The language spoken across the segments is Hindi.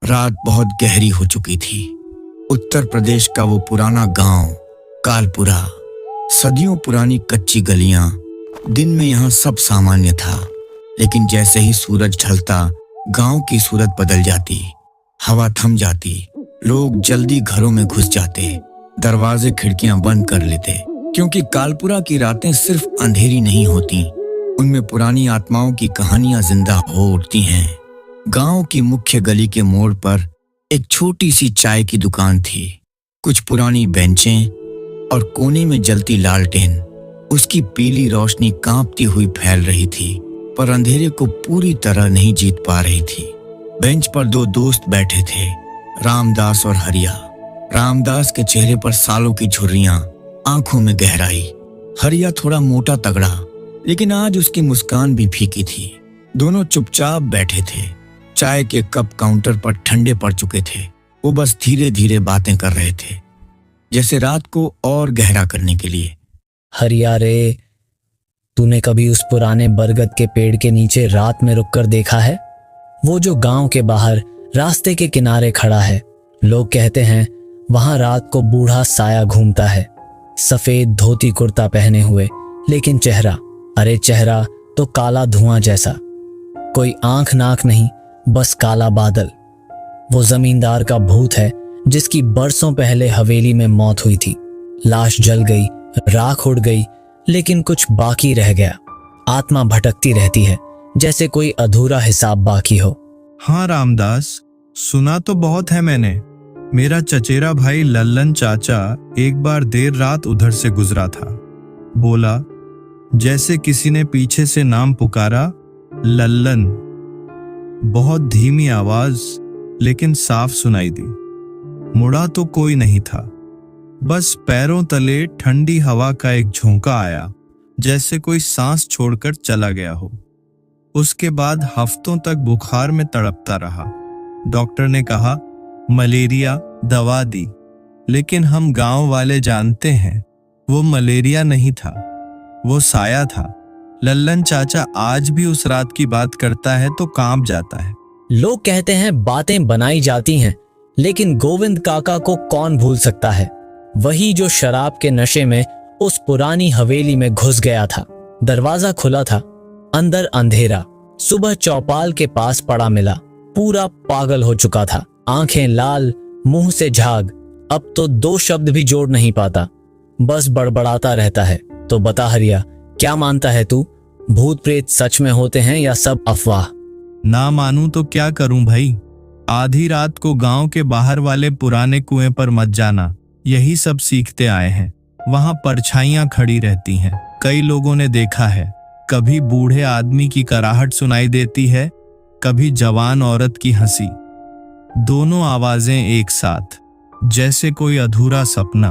रात बहुत गहरी हो चुकी थी। उत्तर प्रदेश का वो पुराना गांव कालपुरा, सदियों पुरानी कच्ची गलियां। दिन में यहाँ सब सामान्य था, लेकिन जैसे ही सूरज ढलता गांव की सूरत बदल जाती। हवा थम जाती, लोग जल्दी घरों में घुस जाते, दरवाजे खिड़कियां बंद कर लेते, क्योंकि कालपुरा की रातें सिर्फ अंधेरी नहीं होती, उनमें पुरानी आत्माओं की कहानियां जिंदा हो उठती हैं। गांव की मुख्य गली के मोड़ पर एक छोटी सी चाय की दुकान थी। कुछ पुरानी बेंचें और कोने में जलती लालटेन। उसकी पीली रोशनी कांपती हुई फैल रही थी, पर अंधेरे को पूरी तरह नहीं जीत पा रही थी। बेंच पर दो दोस्त बैठे थे, रामदास और हरिया। रामदास के चेहरे पर सालों की झुर्रियां, आंखों में गहराई। हरिया थोड़ा मोटा तगड़ा, लेकिन आज उसकी मुस्कान भी फीकी थी। दोनों चुपचाप बैठे थे। चाय के कप काउंटर पर ठंडे पड़ चुके थे। वो बस धीरे धीरे बातें कर रहे थे, जैसे रात को और गहरा करने के लिए। हरिया रे, तूने कभी उस पुराने बरगद के पेड़ के नीचे रात में रुककर देखा है? वो जो गांव के बाहर रास्ते के किनारे खड़ा है। लोग कहते हैं वहां रात को बूढ़ा साया घूमता है, सफेद धोती कुर्ता पहने हुए, लेकिन चेहरा, अरे चेहरा तो काला धुआं जैसा। कोई आंख नाक नहीं, बस काला बादल। वो जमींदार का भूत है जिसकी बरसों पहले हवेली में मौत हुई थी। लाश जल गई, राख उड़ गई, लेकिन कुछ बाकी रह गया। आत्मा भटकती रहती है, जैसे कोई अधूरा हिसाब बाकी हो। हाँ रामदास, सुना तो बहुत है मैंने। मेरा चचेरा भाई लल्लन चाचा एक बार देर रात उधर से गुजरा था। बोला, जैसे किसी ने पीछे से नाम पुकारा, लल्लन। बहुत धीमी आवाज, लेकिन साफ सुनाई दी। मुड़ा तो कोई नहीं था, बस पैरों तले ठंडी हवा का एक झोंका आया, जैसे कोई सांस छोड़कर चला गया हो। उसके बाद हफ्तों तक बुखार में तड़पता रहा। डॉक्टर ने कहा मलेरिया, दवा दी, लेकिन हम गांव वाले जानते हैं वो मलेरिया नहीं था, वो साया था। लल्लन चाचा आज भी उस रात की बात करता है तो कांप जाता है। लोग कहते हैं बातें बनाई जाती हैं, लेकिन गोविंद काका को कौन भूल सकता है? वही जो शराब के नशे में उस पुरानी हवेली में घुस गया था। दरवाजा खुला था, अंदर अंधेरा। सुबह चौपाल के पास पड़ा मिला, पूरा पागल हो चुका था, आंखें लाल, मुंह से झाग। अब तो दो शब्द भी जोड़ नहीं पाता, बस बड़बड़ाता रहता है। तो बता हरिया, क्या मानता है तू? भूत प्रेत सच में होते हैं या सब अफवाह? ना मानूं तो क्या करूं भाई। आधी रात को गांव के बाहर वाले पुराने कुएं पर मत जाना, यही सब सीखते आए हैं। वहां परछाइयां खड़ी रहती हैं, कई लोगों ने देखा है। कभी बूढ़े आदमी की कराहट सुनाई देती है, कभी जवान औरत की हंसी। दोनों आवाजें एक साथ, जैसे कोई अधूरा सपना,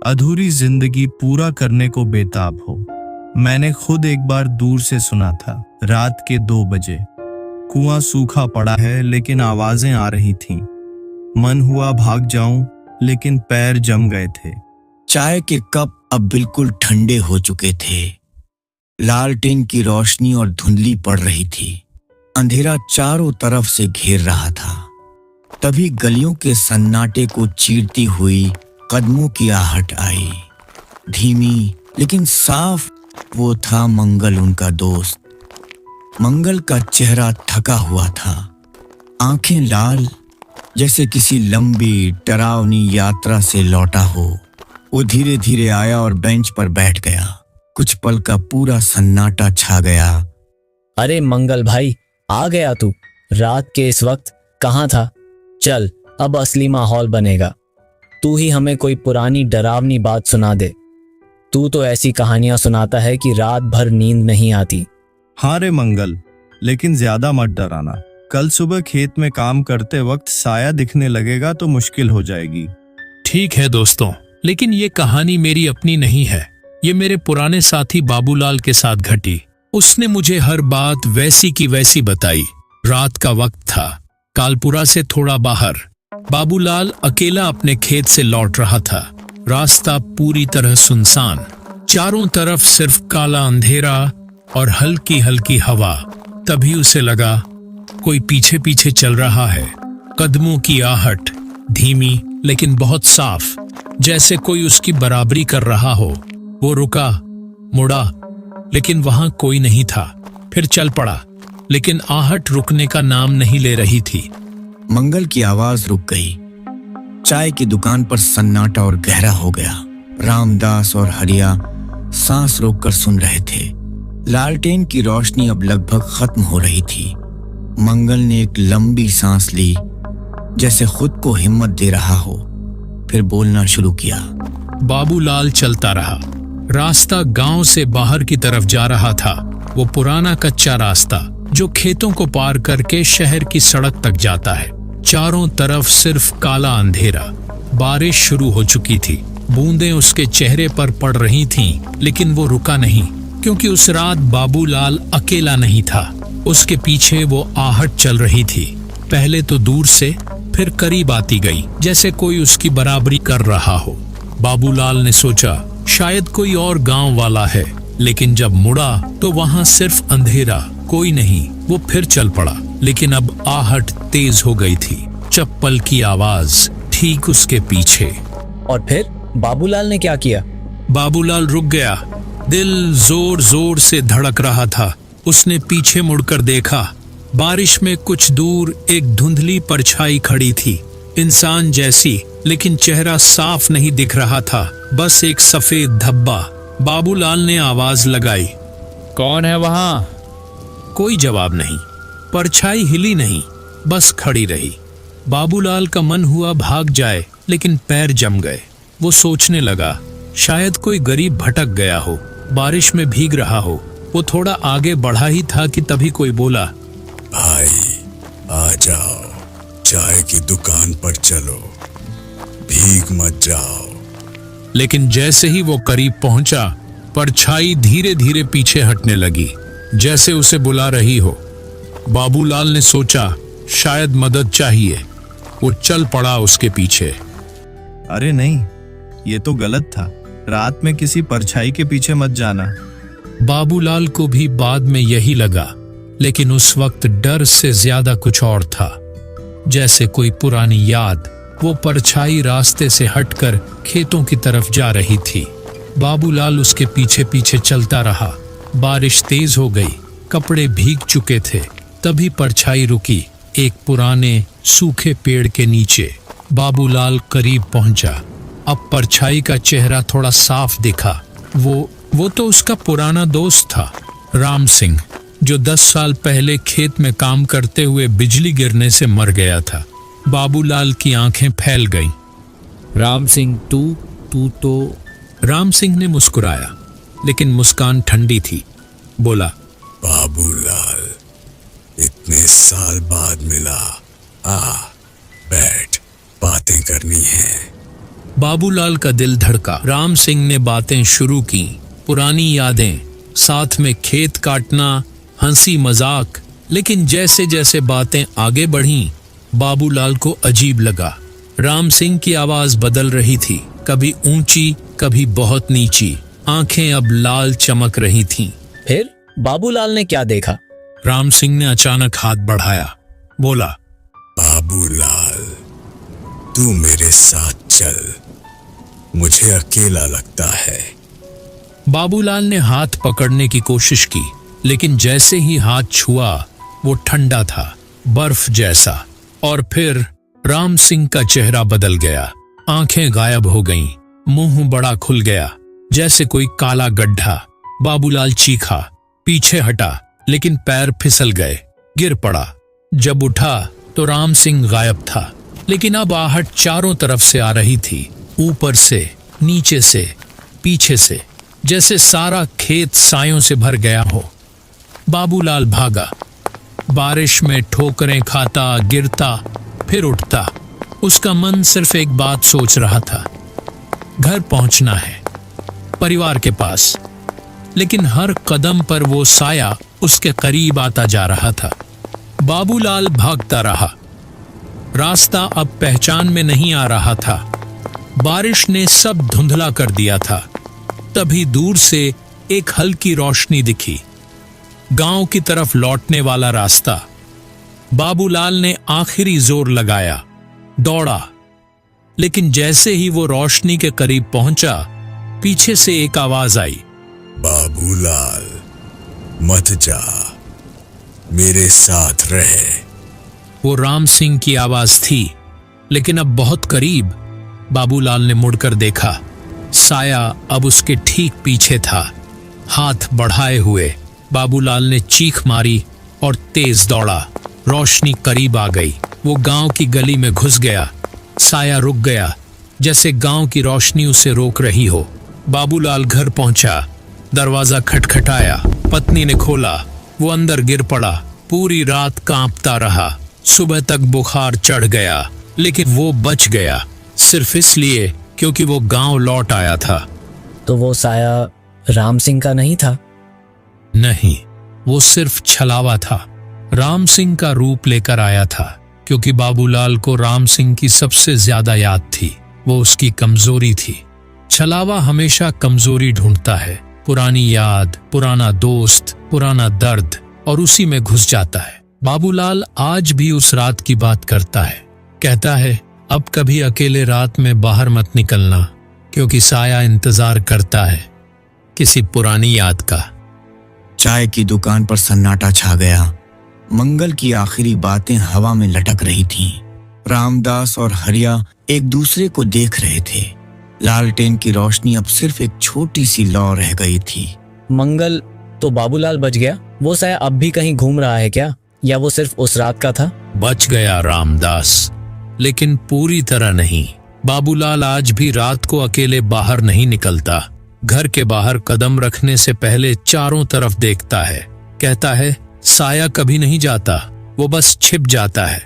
अधूरी जिंदगी पूरा करने को बेताब हो। मैंने खुद एक बार दूर से सुना था, रात के 2 बजे। कुआं सूखा पड़ा है, लेकिन आवाजें आ रही थीं। मन हुआ भाग जाऊं, लेकिन पैर जम गए थे। चाय के कप अब बिल्कुल ठंडे हो चुके थे। लालटेन की रोशनी और धुंधली पड़ रही थी। अंधेरा चारों तरफ से घेर रहा था। तभी गलियों के सन्नाटे को चीरती हुई कदमों की आहट आई, धीमी लेकिन साफ। वो था मंगल, उनका दोस्त। मंगल का चेहरा थका हुआ था, आंखें लाल, जैसे किसी लंबी डरावनी यात्रा से लौटा हो। वो धीरे धीरे आया और बेंच पर बैठ गया। कुछ पल का पूरा सन्नाटा छा गया। अरे मंगल भाई, आ गया तू? रात के इस वक्त कहाँ था? चल, अब असली माहौल बनेगा। तू ही हमें कोई पुरानी डरावनी बात सुना दे। तू तो ऐसी कहानियां सुनाता है कि रात भर नींद नहीं आती। हाँ रे मंगल, लेकिन ज्यादा मत डराना। कल सुबह खेत में काम करते वक्त साया दिखने लगेगा तो मुश्किल हो जाएगी। ठीक है दोस्तों, लेकिन ये कहानी मेरी अपनी नहीं है। ये मेरे पुराने साथी बाबूलाल के साथ घटी। उसने मुझे हर बात वैसी की वैसी बताई। रात का वक्त था, कालपुरा से थोड़ा बाहर। बाबूलाल अकेला अपने खेत से लौट रहा था। रास्ता पूरी तरह सुनसान, चारों तरफ सिर्फ काला अंधेरा और हल्की हल्की हवा। तभी उसे लगा कोई पीछे पीछे चल रहा है। कदमों की आहट धीमी लेकिन बहुत साफ, जैसे कोई उसकी बराबरी कर रहा हो। वो रुका, मुड़ा, लेकिन वहां कोई नहीं था। फिर चल पड़ा, लेकिन आहट रुकने का नाम नहीं ले रही थी। मंगल की आवाज रुक गई। चाय की दुकान पर सन्नाटा और गहरा हो गया। रामदास और हरिया सांस रोककर सुन रहे थे। लालटेन की रोशनी अब लगभग खत्म हो रही थी। मंगल ने एक लंबी सांस ली, जैसे खुद को हिम्मत दे रहा हो। फिर बोलना शुरू किया। बाबूलाल चलता रहा। रास्ता गांव से बाहर की तरफ जा रहा था। वो पुराना कच्चा रास्ता जो खेतों को पार करके शहर की सड़क तक जाता है। चारों तरफ सिर्फ काला अंधेरा। बारिश शुरू हो चुकी थी। बूंदें उसके चेहरे पर पड़ रही थीं, लेकिन वो रुका नहीं, क्योंकि उस रात बाबूलाल अकेला नहीं था। उसके पीछे वो आहट चल रही थी। पहले तो दूर से, फिर करीब आती गई, जैसे कोई उसकी बराबरी कर रहा हो। बाबूलाल ने सोचा शायद कोई और गांव वाला है, लेकिन जब मुड़ा तो वहां सिर्फ अंधेरा, कोई नहीं। वो फिर चल पड़ा, लेकिन अब आहट तेज हो गई थी। चप्पल की आवाज ठीक उसके पीछे। और फिर बाबूलाल ने क्या किया? बाबूलाल रुक गया। दिल जोर जोर से धड़क रहा था। उसने पीछे मुड़कर देखा। बारिश में कुछ दूर एक धुंधली परछाई खड़ी थी, इंसान जैसी, लेकिन चेहरा साफ नहीं दिख रहा था, बस एक सफेद धब्बा। बाबूलाल ने आवाज लगाई, कौन है वहां? कोई जवाब नहीं। परछाई हिली नहीं, बस खड़ी रही। बाबूलाल का मन हुआ भाग जाए, लेकिन पैर जम गए। वो सोचने लगा शायद कोई गरीब भटक गया हो, बारिश में भीग रहा हो। वो थोड़ा आगे बढ़ा ही था कि तभी कोई बोला, भाई आ जाओ, चाय की दुकान पर चलो, भीग मत जाओ। लेकिन जैसे ही वो करीब पहुंचा, परछाई धीरे धीरे पीछे हटने लगी, जैसे उसे बुला रही हो। बाबूलाल ने सोचा शायद मदद चाहिए। वो चल पड़ा उसके पीछे। अरे नहीं, ये तो गलत था। रात में किसी परछाई के पीछे मत जाना। बाबूलाल को भी बाद में यही लगा, लेकिन उस वक्त डर से ज्यादा कुछ और था, जैसे कोई पुरानी याद। वो परछाई रास्ते से हटकर खेतों की तरफ जा रही थी। बाबूलाल उसके पीछे पीछे चलता रहा। बारिश तेज हो गई, कपड़े भीग चुके थे। तभी परछाई रुकी, एक पुराने सूखे पेड़ के नीचे। बाबूलाल करीब पहुंचा। अब परछाई का चेहरा थोड़ा साफ दिखा। वो तो उसका पुराना दोस्त था, राम सिंह, जो 10 साल पहले खेत में काम करते हुए बिजली गिरने से मर गया था। बाबूलाल की आंखें फैल गईं। राम सिंह, तू तो? राम सिंह ने मुस्कुराया, लेकिन मुस्कान ठंडी थी। बोला, बाबूलाल, इतने साल बाद मिला। आ, बैठ, बातें करनी है। बाबूलाल का दिल धड़का। राम सिंह ने बातें शुरू की, पुरानी यादें, साथ में खेत काटना, हंसी मजाक। लेकिन जैसे जैसे बातें आगे बढ़ीं, बाबूलाल को अजीब लगा। राम सिंह की आवाज बदल रही थी, कभी ऊंची, कभी बहुत नीची। आंखें अब लाल चमक रही थीं। फिर बाबूलाल ने क्या देखा? राम सिंह ने अचानक हाथ बढ़ाया, बोला, बाबूलाल, तू मेरे साथ चल, मुझे अकेला लगता है। बाबूलाल ने हाथ पकड़ने की कोशिश की, लेकिन जैसे ही हाथ छुआ, वो ठंडा था, बर्फ जैसा। और फिर राम सिंह का चेहरा बदल गया। आंखें गायब हो गईं, मुंह बड़ा खुल गया, जैसे कोई काला गड्ढा। बाबूलाल चीखा, पीछे हटा, लेकिन पैर फिसल गए, गिर पड़ा। जब उठा तो राम सिंह गायब था, लेकिन अब आहट चारों तरफ से आ रही थी, ऊपर से, नीचे से, पीछे से, जैसे सारा खेत सायों से भर गया हो। बाबूलाल भागा, बारिश में ठोकरें खाता, गिरता, फिर उठता। उसका मन सिर्फ एक बात सोच रहा था, घर पहुंचना है, परिवार के पास। लेकिन हर कदम पर वो साया उसके करीब आता जा रहा था। बाबूलाल भागता रहा। रास्ता अब पहचान में नहीं आ रहा था। बारिश ने सब धुंधला कर दिया था। तभी दूर से एक हल्की रोशनी दिखी, गांव की तरफ लौटने वाला रास्ता। बाबूलाल ने आखिरी जोर लगाया, दौड़ा, लेकिन जैसे ही वो रोशनी के करीब पहुंचा, पीछे से एक आवाज आई, बाबूलाल, मत जा, मेरे साथ रहे। वो राम सिंह की आवाज थी, लेकिन अब बहुत करीब। बाबूलाल ने मुड़कर देखा, साया अब उसके ठीक पीछे था, हाथ बढ़ाए हुए। बाबूलाल ने चीख मारी और तेज दौड़ा। रोशनी करीब आ गई। वो गांव की गली में घुस गया। साया रुक गया, जैसे गांव की रोशनी उसे रोक रही हो। बाबूलाल घर पहुंचा, दरवाजा खटखटाया, पत्नी ने खोला। वो अंदर गिर पड़ा, पूरी रात कांपता रहा। सुबह तक बुखार चढ़ गया, लेकिन वो बच गया, सिर्फ इसलिए क्योंकि वो गांव लौट आया था। तो वो साया राम सिंह का नहीं था? नहीं, वो सिर्फ छलावा था। राम सिंह का रूप लेकर आया था, क्योंकि बाबूलाल को राम सिंह की सबसे ज्यादा याद थी। वो उसकी कमजोरी थी। छलावा हमेशा कमजोरी ढूंढता है, पुरानी याद, पुराना दोस्त, पुराना दर्द, और उसी में घुस जाता है। बाबूलाल आज भी उस रात की बात करता है। कहता है, अब कभी अकेले रात में बाहर मत निकलना, क्योंकि साया इंतजार करता है किसी पुरानी याद का। चाय की दुकान पर सन्नाटा छा गया। मंगल की आखिरी बातें हवा में लटक रही थीं। रामदास और हरिया एक दूसरे को देख रहे थे। लालटेन की रोशनी अब सिर्फ एक छोटी सी लौ रह गई थी। मंगल, तो बाबूलाल बच गया? वो साया अब भी कहीं घूम रहा है क्या, या वो सिर्फ उस रात का था? बच गया रामदास, लेकिन पूरी तरह नहीं। बाबूलाल आज भी रात को अकेले बाहर नहीं निकलता। घर के बाहर कदम रखने से पहले चारों तरफ देखता है। कहता है, साया कभी नहीं जाता, वो बस छिप जाता है।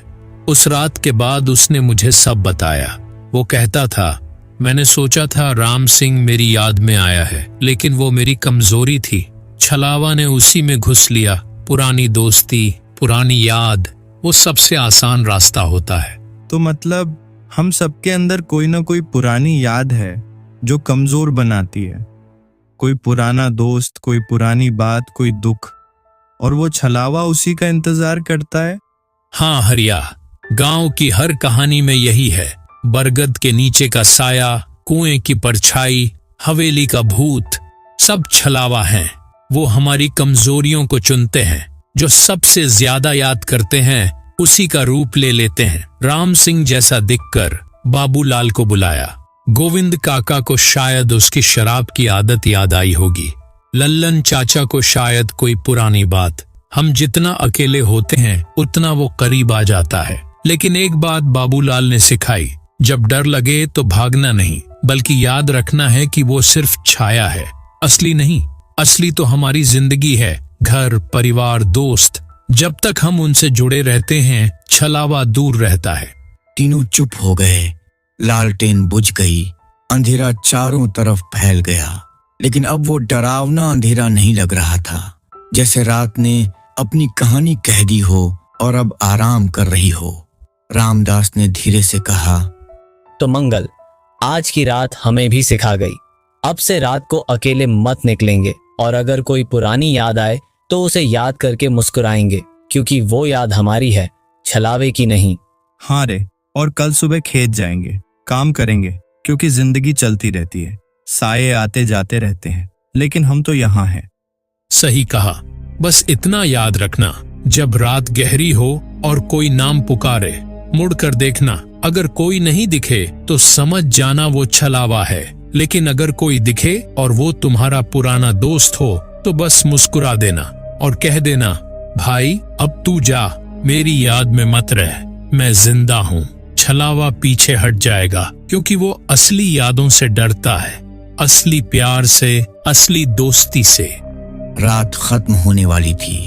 उस रात के बाद उसने मुझे सब बताया। वो कहता था, मैंने सोचा था राम सिंह मेरी याद में आया है, लेकिन वो मेरी कमजोरी थी। छलावा ने उसी में घुस लिया। पुरानी दोस्ती, पुरानी याद, वो सबसे आसान रास्ता होता है। तो मतलब हम सबके अंदर कोई ना कोई पुरानी याद है जो कमजोर बनाती है। कोई पुराना दोस्त, कोई पुरानी बात, कोई दुख, और वो छलावा उसी का इंतजार करता है। हाँ हरिया, गांव की हर कहानी में यही है। बरगद के नीचे का साया, कुएं की परछाई, हवेली का भूत, सब छलावा हैं। वो हमारी कमजोरियों को चुनते हैं। जो सबसे ज्यादा याद करते हैं उसी का रूप ले लेते हैं। राम सिंह जैसा दिखकर बाबूलाल को बुलाया। गोविंद काका को शायद उसकी शराब की आदत याद आई होगी। लल्लन चाचा को शायद कोई पुरानी बात। हम जितना अकेले होते हैं उतना वो करीब आ जाता है। लेकिन एक बात बाबूलाल ने सिखाई, जब डर लगे तो भागना नहीं, बल्कि याद रखना है कि वो सिर्फ छाया है, असली नहीं। असली तो हमारी जिंदगी है, घर, परिवार, दोस्त। जब तक हम उनसे जुड़े रहते हैं, छलावा दूर रहता है। तीनों चुप हो गए। लालटेन बुझ गई। अंधेरा चारों तरफ फैल गया, लेकिन अब वो डरावना अंधेरा नहीं लग रहा था। जैसे रात ने अपनी कहानी कह दी हो और अब आराम कर रही हो। रामदास ने धीरे से कहा, तो मंगल, आज की रात हमें भी सिखा गई। अब से रात को अकेले मत निकलेंगे, और अगर कोई पुरानी याद आए तो उसे याद करके मुस्कुराएंगे, क्योंकि वो याद हमारी है, छलावे की नहीं। हाँ रे, और कल सुबह खेत जाएंगे, काम करेंगे, क्योंकि जिंदगी चलती रहती है। साये आते जाते रहते हैं, लेकिन हम तो यहाँ हैं। सही कहा। बस इतना याद रखना, जब रात गहरी हो और कोई नाम पुकारे, मुड़कर देखना। अगर कोई नहीं दिखे तो समझ जाना वो छलावा है, लेकिन अगर कोई दिखे और वो तुम्हारा पुराना दोस्त हो तो बस मुस्कुरा देना और कह देना, भाई अब तू जा, मेरी याद में मत रह, मैं जिंदा हूँ। छलावा पीछे हट जाएगा, क्योंकि वो असली यादों से डरता है, असली प्यार से, असली दोस्ती से। रात खत्म होने वाली थी।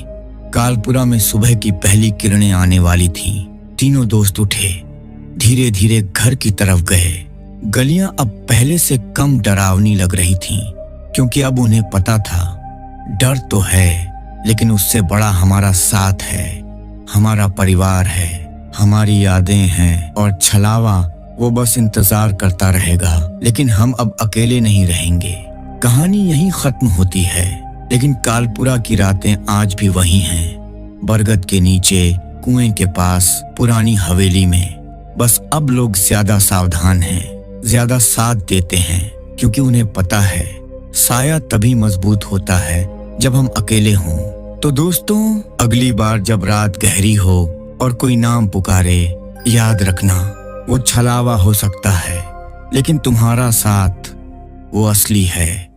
कालपुरा में सुबह की पहली किरणें आने वाली थीं। तीनों दोस्त उठे, धीरे धीरे घर की तरफ गए। गलियां अब पहले से कम डरावनी लग रही थीं, क्योंकि अब उन्हें पता था, डर तो है, लेकिन उससे बड़ा हमारा साथ है, हमारा परिवार है, हमारी यादें हैं। और छलावा, वो बस इंतजार करता रहेगा, लेकिन हम अब अकेले नहीं रहेंगे। कहानी यहीं खत्म होती है, लेकिन कालपुरा की रातें आज भी वही हैं। बरगद के नीचे, कुएं के पास पुरानी हवेली में। बस अब लोग ज्यादा सावधान हैं, ज्यादा साथ देते हैं, क्योंकि उन्हें पता है साया तभी मजबूत होता है जब हम अकेले हों। तो दोस्तों, अगली बार जब रात गहरी हो और कोई नाम पुकारे, याद रखना वो छलावा हो सकता है, लेकिन तुम्हारा साथ वो असली है।